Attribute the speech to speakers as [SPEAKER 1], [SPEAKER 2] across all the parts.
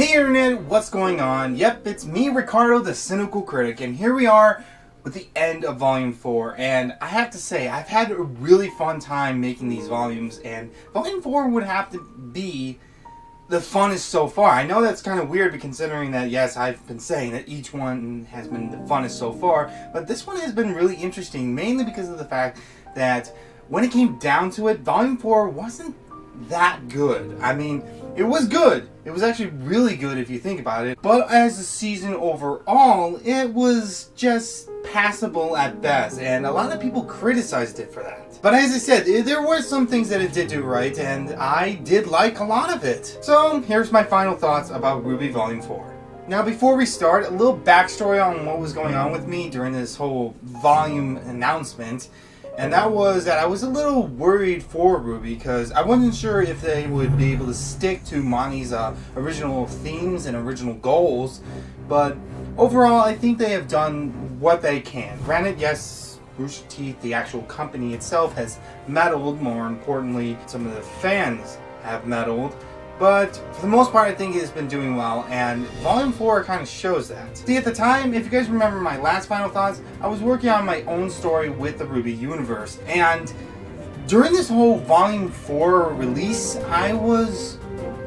[SPEAKER 1] Hey Internet, what's going on? Yep, it's me, Ricardo, the Cynical Critic, and here we are with the end of Volume 4. And I have to say, I've had a really fun time making these volumes, and Volume 4 would have to be the funnest so far. I know that's kind of weird considering that, yes, I've been saying that each one has been the funnest so far, but this one has been really interesting, mainly because of the fact that when it came down to it, Volume 4 wasn't that good. I mean, it was good. It was actually really good if you think about it. But as a season overall, it was just passable at best. And a lot of people criticized it for that. But as I said, there were some things that it did do right. And I did like a lot of it. So here's my final thoughts about RWBY Volume 4. Now before we start, a little backstory on what was going on with me during this whole volume announcement. And that was that I was a little worried for RWBY because I wasn't sure if they would be able to stick to Monty's original themes and original goals. But overall, I think they have done what they can. Granted, yes, Rooster Teeth, the actual company itself, has meddled. More importantly, some of the fans have meddled. But for the most part, I think it has been doing well, and Volume 4 kind of shows that. See, at the time, if you guys remember my last final thoughts, I was working on my own story with the RWBY universe, and during this whole Volume 4 release, I was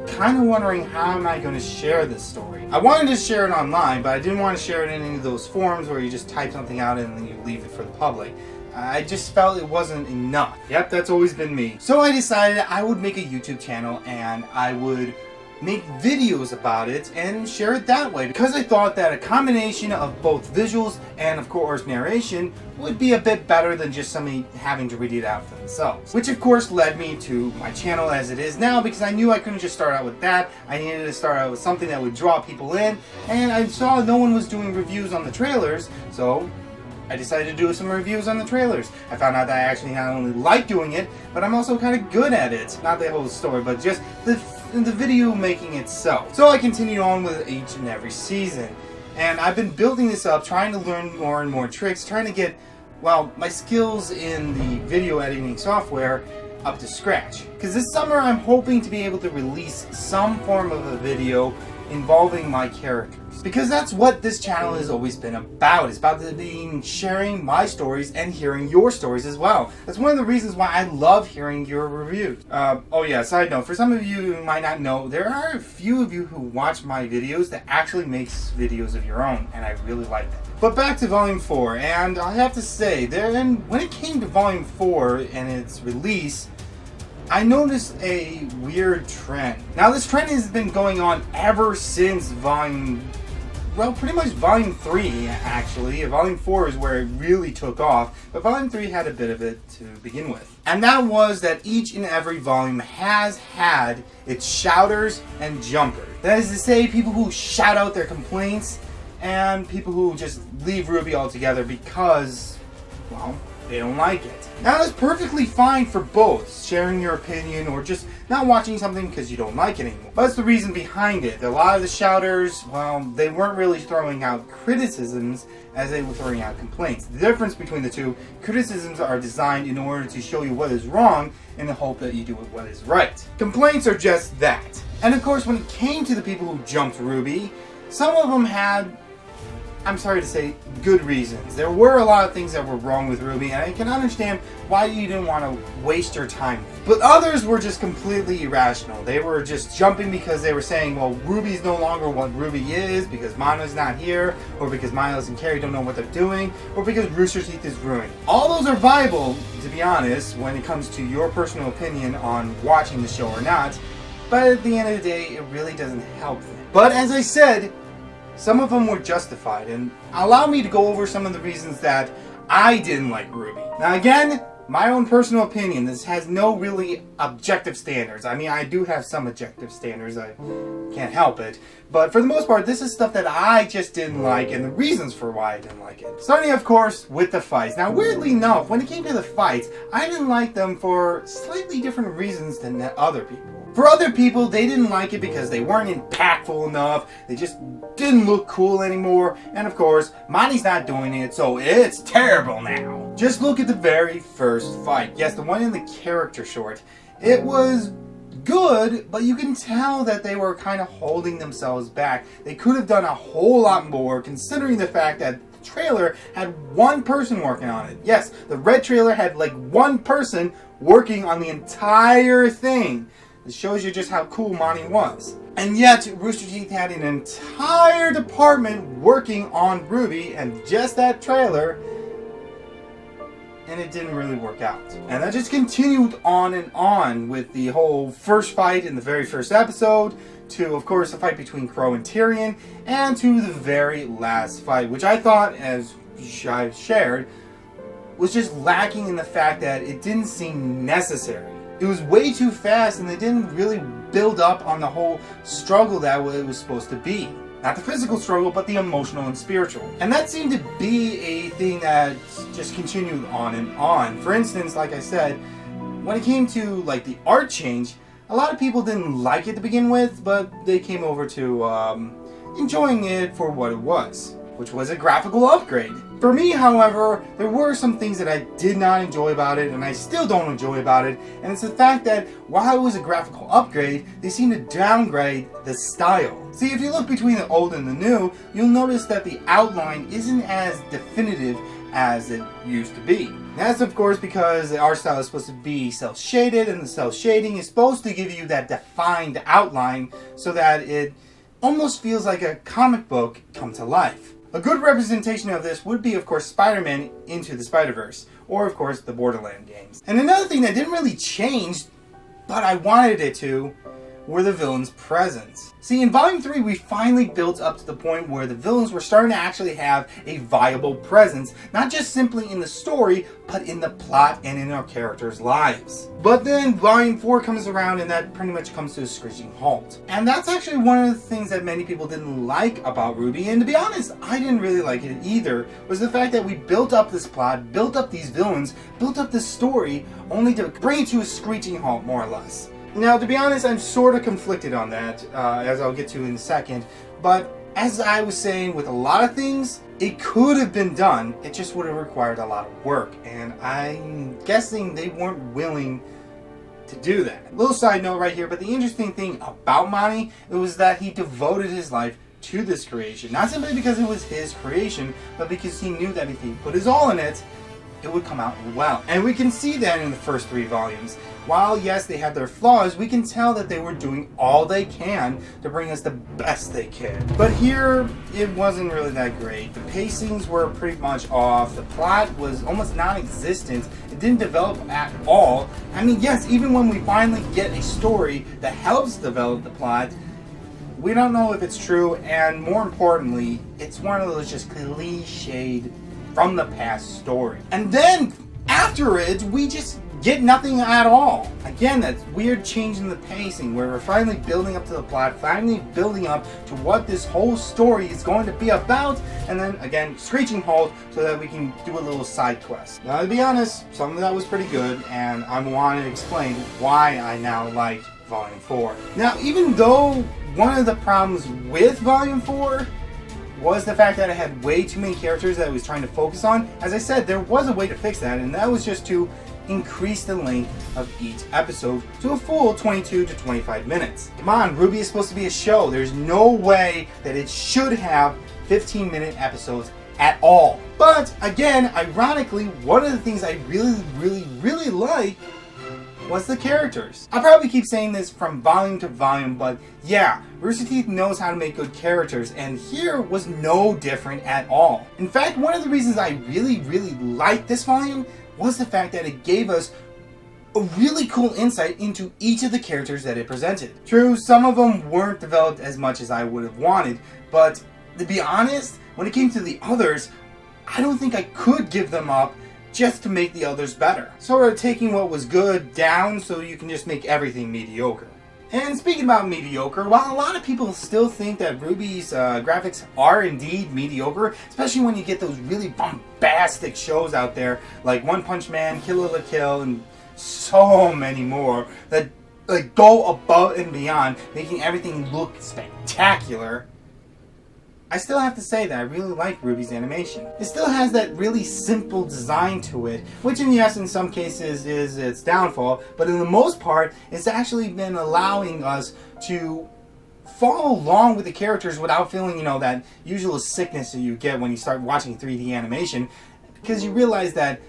[SPEAKER 1] kind of wondering how am I going to share this story. I wanted to share it online, but I didn't want to share it in any of those forums where you just type something out and then you leave it for the public. I just felt it wasn't enough. Yep, that's always been me. So I decided I would make a YouTube channel and I would make videos about it and share it that way, because I thought that a combination of both visuals and of course narration would be a bit better than just somebody having to read it out for themselves. Which of course led me to my channel as it is now, because I knew I couldn't just start out with that. I needed to start out with something that would draw people in, and I saw no one was doing reviews on the trailers, so I decided to do some reviews on the trailers. I found out that I actually not only like doing it, but I'm also kind of good at it. Not the whole story, but just the video making itself. So I continued on with each and every season. And I've been building this up, trying to learn more and more tricks, trying to get, well, my skills in the video editing software up to scratch. Because this summer I'm hoping to be able to release some form of a video involving my characters. Because that's what this channel has always been about. It's about sharing my stories and hearing your stories as well. That's one of the reasons why I love hearing your reviews. Oh yeah, side note, for some of you who might not know, there are a few of you who watch my videos that actually makes videos of your own, and I really like that. But back to Volume 4, and I have to say, when it came to Volume 4 and its release, I noticed a weird trend. Now this trend has been going on ever since pretty much Volume 3 actually. Volume 4 is where it really took off, but Volume 3 had a bit of it to begin with. And that was that each and every volume has had its shouters and jumpers. That is to say, people who shout out their complaints and people who just leave RWBY altogether because, well, they don't like it. Now that's perfectly fine for both, sharing your opinion or just not watching something because you don't like it anymore. But that's the reason behind it. A lot of the shouters, well, they weren't really throwing out criticisms as they were throwing out complaints. The difference between the two, criticisms are designed in order to show you what is wrong in the hope that you do what is right. Complaints are just that. And of course, when it came to the people who jumped RWBY, some of them had, I'm sorry to say, good reasons. There were a lot of things that were wrong with RWBY, and I can understand why you didn't want to waste your time. But others were just completely irrational. They were just jumping because they were saying, well, RWBY's no longer what RWBY is because Mana's not here, or because Miles and Carrie don't know what they're doing, or because Rooster Teeth is ruined. All those are viable, to be honest, when it comes to your personal opinion on watching the show or not, but at the end of the day, it really doesn't help them. But as I said, some of them were justified, and allow me to go over some of the reasons that I didn't like RWBY. Now again, my own personal opinion, this has no really objective standards. I mean, I do have some objective standards, I can't help it. But for the most part, this is stuff that I just didn't like, and the reasons for why I didn't like it. Starting, of course, with the fights. Now, weirdly enough, when it came to the fights, I didn't like them for slightly different reasons than other people. For other people, they didn't like it because they weren't impactful enough, they just didn't look cool anymore, and of course, Monty's not doing it, so it's terrible now. Just look at the very first fight. Yes, the one in the character short. It was good, but you can tell that they were kind of holding themselves back. They could have done a whole lot more, considering the fact that the trailer had one person working on it. Yes, the red trailer had like one person working on the entire thing. It shows you just how cool Monty was. And yet, Rooster Teeth had an entire department working on RWBY and just that trailer, and it didn't really work out. And that just continued on and on with the whole first fight in the very first episode, to, of course, the fight between Crow and Tyrion, and to the very last fight, which I thought, as I've shared, was just lacking in the fact that it didn't seem necessary. It was way too fast, and they didn't really build up on the whole struggle that it was supposed to be. Not the physical struggle, but the emotional and spiritual. And that seemed to be a thing that just continued on and on. For instance, like I said, when it came to like the art change, a lot of people didn't like it to begin with, but they came over to enjoying it for what it was, which was a graphical upgrade. For me, however, there were some things that I did not enjoy about it, and I still don't enjoy about it, and it's the fact that while it was a graphical upgrade, they seem to downgrade the style. See, if you look between the old and the new, you'll notice that the outline isn't as definitive as it used to be. That's of course because the art style is supposed to be cel-shaded, and the cel shading is supposed to give you that defined outline so that it almost feels like a comic book come to life. A good representation of this would be, of course, Spider-Man Into the Spider-Verse, or, of course, the Borderlands games. And another thing that didn't really change, but I wanted it to, were the villains' presence. See, in Volume 3, we finally built up to the point where the villains were starting to actually have a viable presence, not just simply in the story, but in the plot and in our characters' lives. But then Volume 4 comes around, and that pretty much comes to a screeching halt. And that's actually one of the things that many people didn't like about RWBY, and to be honest, I didn't really like it either, was the fact that we built up this plot, built up these villains, built up this story, only to bring it to a screeching halt, more or less. Now, to be honest, I'm sort of conflicted on that, as I'll get to in a second, but as I was saying with a lot of things, it could have been done, it just would have required a lot of work, and I'm guessing they weren't willing to do that. Little side note right here, but the interesting thing about Monty, it was that he devoted his life to this creation, not simply because it was his creation, but because he knew that if he put his all in it, it would come out well. And we can see that in the first 3 volumes. While yes, they had their flaws, we can tell that they were doing all they can to bring us the best they could. But here, it wasn't really that great. The pacings were pretty much off. The plot was almost non-existent. It didn't develop at all. I mean, yes, even when we finally get a story that helps develop the plot, we don't know if it's true, and more importantly, it's one of those just cliched from the past story. And then, after it, we just get nothing at all. Again, that's weird change in the pacing, where we're finally building up to the plot, finally building up to what this whole story is going to be about, and then, again, screeching halt so that we can do a little side quest. Now, to be honest, some of that was pretty good, and I want to explain why I now like Volume 4. Now, even though one of the problems with Volume 4 was the fact that it had way too many characters that it was trying to focus on, as I said, there was a way to fix that, and that was just to increase the length of each episode to a full 22 to 25 minutes. Come on, RWBY is supposed to be a show. There's no way that it should have 15-minute episodes at all. But again, ironically, one of the things I really like was the characters. I probably keep saying this from volume to volume, but yeah, Rooster Teeth knows how to make good characters, and here was no different at all. In fact, one of the reasons I really liked this volume was the fact that it gave us a really cool insight into each of the characters that it presented. True, some of them weren't developed as much as I would have wanted, but to be honest, when it came to the others, I don't think I could give them up just to make the others better. Sort of taking what was good down so you can just make everything mediocre. And speaking about mediocre, while a lot of people still think that RWBY's graphics are indeed mediocre, especially when you get those really bombastic shows out there like One Punch Man, Kill la Kill, and so many more that go above and beyond, making everything look spectacular, I still have to say that I really like RWBY's animation. It still has that really simple design to it, which yes, in some cases is its downfall, but in the most part, it's actually been allowing us to follow along with the characters without feeling, that usual sickness that you get when you start watching 3D animation, because you realize that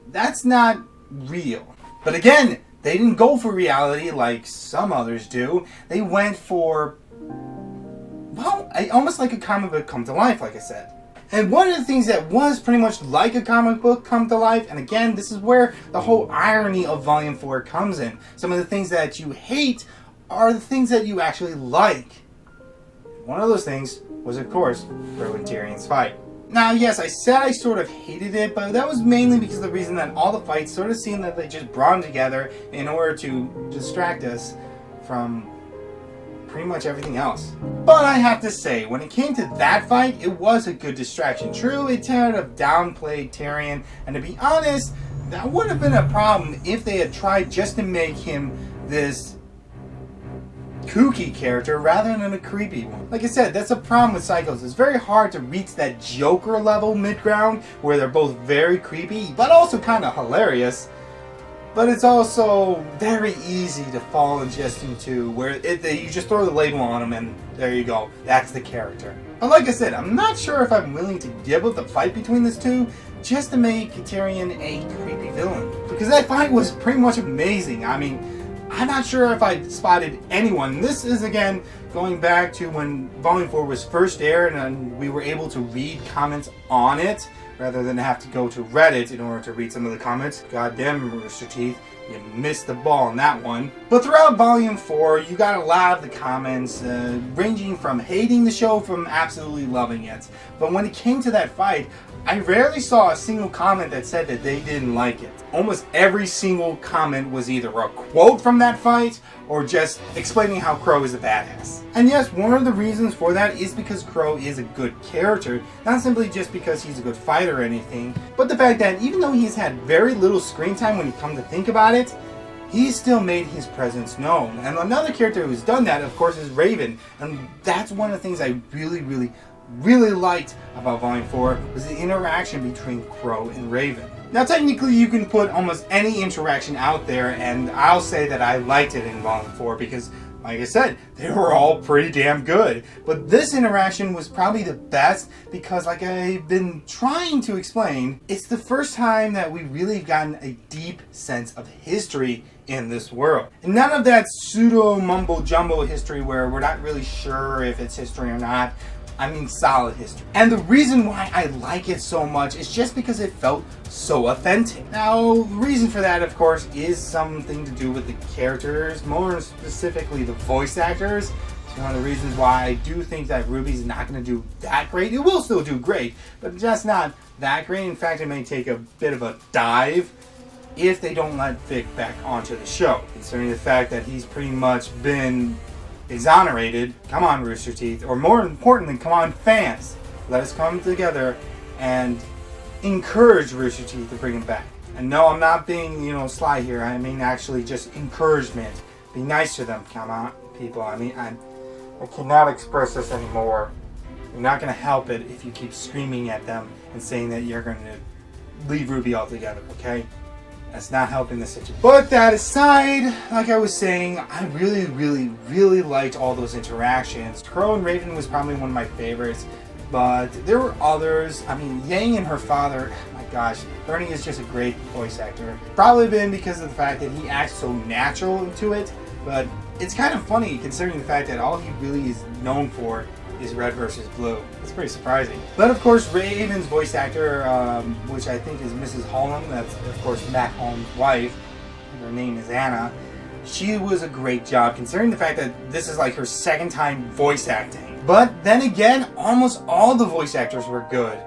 [SPEAKER 1] that's not real. But again, they didn't go for reality like some others do. They went for, well, almost like a comic book come to life, like I said. And one of the things that was pretty much like a comic book come to life, and again, this is where the whole irony of Volume 4 comes in. Some of the things that you hate are the things that you actually like. One of those things was, of course, Crow and Tyrion's fight. Now, yes, I said I sort of hated it, but that was mainly because of the reason that all the fights sort of seemed that they just brought them together in order to distract us from pretty much everything else. But I have to say, when it came to that fight, it was a good distraction. True, it kind of downplayed Tyrion, and to be honest, that would have been a problem if they had tried just to make him this kooky character rather than a creepy one. Like I said, that's a problem with Psychos. It's very hard to reach that Joker level mid-ground where they're both very creepy, but also kind of hilarious. But it's also very easy to fall just into where you just throw the label on them and there you go. That's the character. But like I said, I'm not sure if I'm willing to give up the fight between these two just to make Tyrion a creepy villain. Because that fight was pretty much amazing. I mean, I'm not sure if I spotted anyone. This is, again, going back to when Volume 4 was first aired and we were able to read comments on it rather than have to go to Reddit in order to read some of the comments. Goddamn, Rooster Teeth, you missed the ball on that one. But throughout Volume 4, you got a lot of the comments ranging from hating the show from absolutely loving it. But when it came to that fight, I rarely saw a single comment that said that they didn't like it. Almost every single comment was either a quote from that fight or just explaining how Crow is a badass. And yes, one of the reasons for that is because Crow is a good character, not simply just because he's a good fighter or anything, but the fact that even though he's had very little screen time when you come to think about it, he's still made his presence known. And another character who's done that, of course, is Raven. And that's one of the things I really liked about Volume 4 was the interaction between Crow and Raven. Now technically you can put almost any interaction out there and I'll say that I liked it in Volume 4 because, like I said, they were all pretty damn good. But this interaction was probably the best because, like I've been trying to explain, it's the first time that we really have gotten a deep sense of history in this world. And none of that pseudo mumbo jumbo history where we're not really sure if it's history or not. I mean solid history. And the reason why I like it so much is just because it felt so authentic. Now, the reason for that, of course, is something to do with the characters, more specifically the voice actors. It's one of the reasons why I do think that RWBY's not going to do that great. It will still do great, but just not that great. In fact, it may take a bit of a dive if they don't let Vic back onto the show, considering the fact that he's pretty much been exonerated. Come on, Rooster Teeth, or more importantly, come on, fans. Let us come together and encourage Rooster Teeth to bring him back. And no, I'm not being, sly here. I mean actually just encouragement. Be nice to them. Come on, people. I mean, I cannot express this anymore. You're not going to help it if you keep screaming at them and saying that you're going to leave RWBY altogether, okay? That's not helping the situation. But that aside, like I was saying, I really liked all those interactions. Crow and Raven was probably one of my favorites, but there were others. I mean, Yang and her father, my gosh, Bernie is just a great voice actor. Probably been because of the fact that he acts so natural into it, but it's kind of funny considering the fact that all he really is known for is Red versus Blue. It's pretty surprising. But of course, Raven's voice actor, which I think is Mrs. Holland, that's of course Matt Holland's wife, her name is Anna, she was a great job considering the fact that this is like her second time voice acting. But then again, almost all the voice actors were good.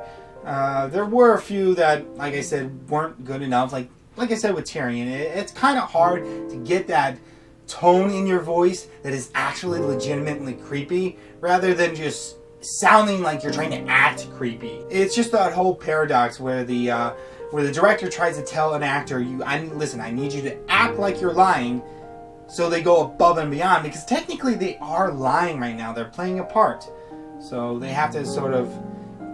[SPEAKER 1] There were a few that, like I said, weren't good enough. Like I said with Tyrion, it's kind of hard to get that tone in your voice that is actually legitimately creepy rather than just sounding like you're trying to act creepy. It's just that whole paradox where the director tries to tell an actor, listen, I need you to act like you're lying, so they go above and beyond because technically they are lying right now. They're playing a part. So they have to sort of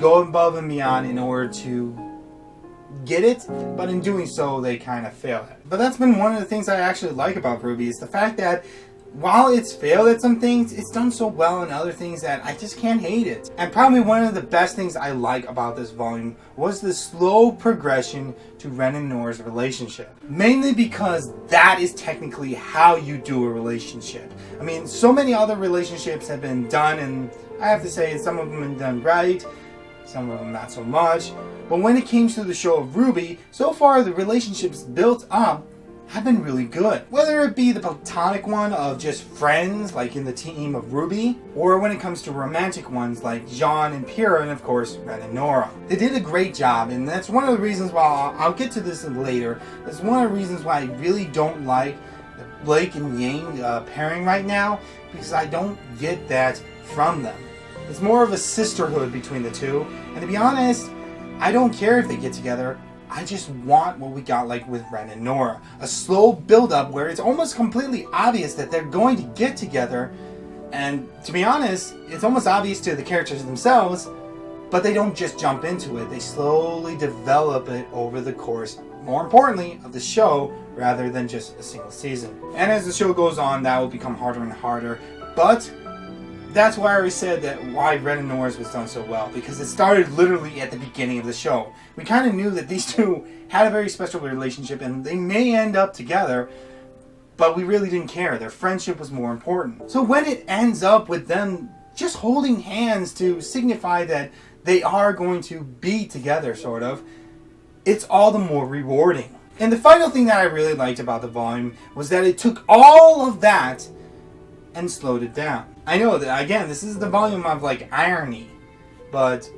[SPEAKER 1] go above and beyond in order to get it, but in doing so they kind of fail at it. But that's been one of the things I actually like about RWBY, is the fact that while it's failed at some things, it's done so well in other things that I just can't hate it. And probably one of the best things I like about this volume was the slow progression to Ren and Nora's relationship. Mainly because that is technically how you do a relationship. I mean, so many other relationships have been done, and I have to say some of them have been done right, some of them not so much. But when it came to the show of RWBY, so far the relationships built up have been really good. Whether it be the platonic one of just friends, like in the team of RWBY, or when it comes to romantic ones like Jean and Pyrrha, and of course Ren and Nora. They did a great job, and that's one of the reasons why I'll get to this later. That's one of the reasons why I really don't like the Blake and Yang pairing right now, because I don't get that from them. It's more of a sisterhood between the two, and to be honest, I don't care if they get together. I just want what we got like with Ren and Nora. A slow build-up where it's almost completely obvious that they're going to get together. And to be honest, it's almost obvious to the characters themselves, but they don't just jump into it. They slowly develop it over the course, more importantly, of the show, rather than just a single season. And as the show goes on, that will become harder and harder. But that's why I always said that why Ren and Nora's was done so well, because it started literally at the beginning of the show. We kind of knew that these two had a very special relationship and they may end up together, but we really didn't care. Their friendship was more important. So when it ends up with them just holding hands to signify that they are going to be together, sort of, it's all the more rewarding. And the final thing that I really liked about the volume was that it took all of that and slowed it down. I know that, again, this is the volume of like irony, but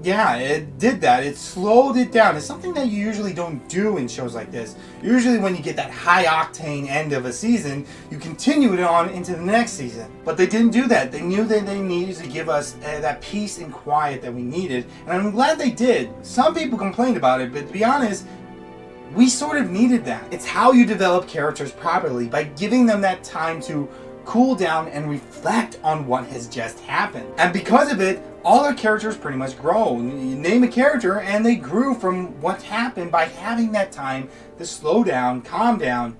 [SPEAKER 1] yeah, it did that. It slowed it down. It's something that you usually don't do in shows like this. Usually when you get that high octane end of a season, you continue it on into the next season. But they didn't do that. They knew that they needed to give us that peace and quiet that we needed, and I'm glad they did. Some people complained about it, but to be honest, we sort of needed that. It's how you develop characters properly, by giving them that time to cool down and reflect on what has just happened. And because of it, all our characters pretty much grow. You name a character and they grew from what happened by having that time to slow down, calm down,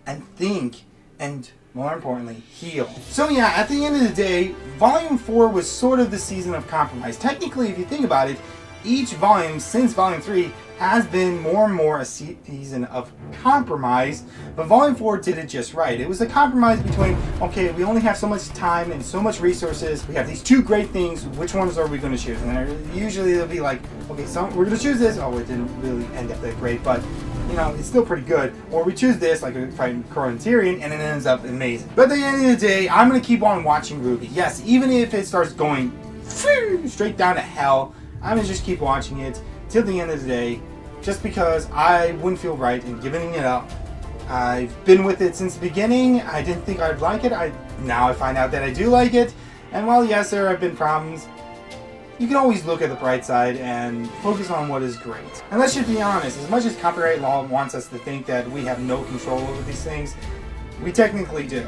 [SPEAKER 1] and think, and more importantly, heal. So yeah, at the end of the day, Volume 4 was sort of the season of compromise. Technically, if you think about it, each volume since Volume 3 has been more and more a season of compromise, but Volume 4 did it just right. It was a compromise between, okay, we only have so much time and so much resources, we have these two great things, which ones are we going to choose? And usually they'll be like, okay, so we're going to choose this, oh, it didn't really end up that great, but you know, it's still pretty good. Or we choose this, like a fight Korra and Tyrion, and it ends up amazing. But at the end of the day, I'm going to keep on watching RWBY. Yes, even if it starts going straight down to hell, I'm going to just keep watching it till the end of the day, just because I wouldn't feel right in giving it up. I've been with it since the beginning. I didn't think I'd like it. Now I find out that I do like it. And while yes, there have been problems, you can always look at the bright side and focus on what is great. And let's just be honest, as much as copyright law wants us to think that we have no control over these things, we technically do.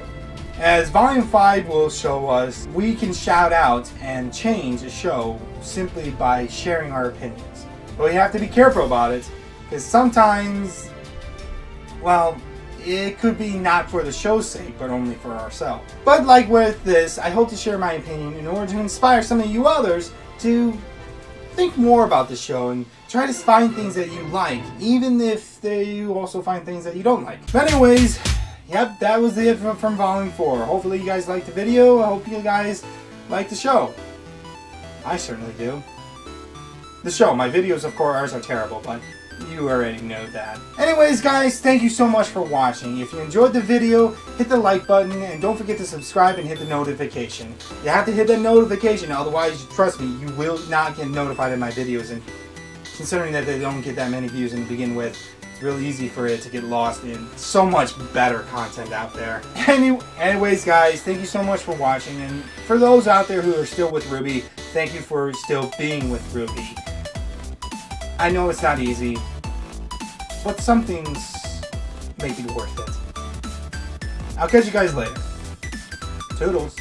[SPEAKER 1] As Volume 5 will show us, we can shout out and change a show simply by sharing our opinions. But we have to be careful about it, because sometimes, well, it could be not for the show's sake, but only for ourselves. But like with this, I hope to share my opinion in order to inspire some of you others to think more about the show and try to find things that you like, even if you also find things that you don't like. But anyways, yep, that was it from Volume 4. Hopefully you guys liked the video. I hope you guys like the show. I certainly do. The show, my videos of course are terrible, but you already know that. Anyways guys, thank you so much for watching. If you enjoyed the video, hit the like button and don't forget to subscribe and hit the notification. You have to hit that notification, otherwise, trust me, you will not get notified of my videos. And considering that they don't get that many views to begin with, it's really easy for it to get lost in so much better content out there. Anyways guys, thank you so much for watching, and for those out there who are still with RWBY, thank you for still being with RWBY. I know it's not easy, but some things may be worth it. I'll catch you guys later. Toodles.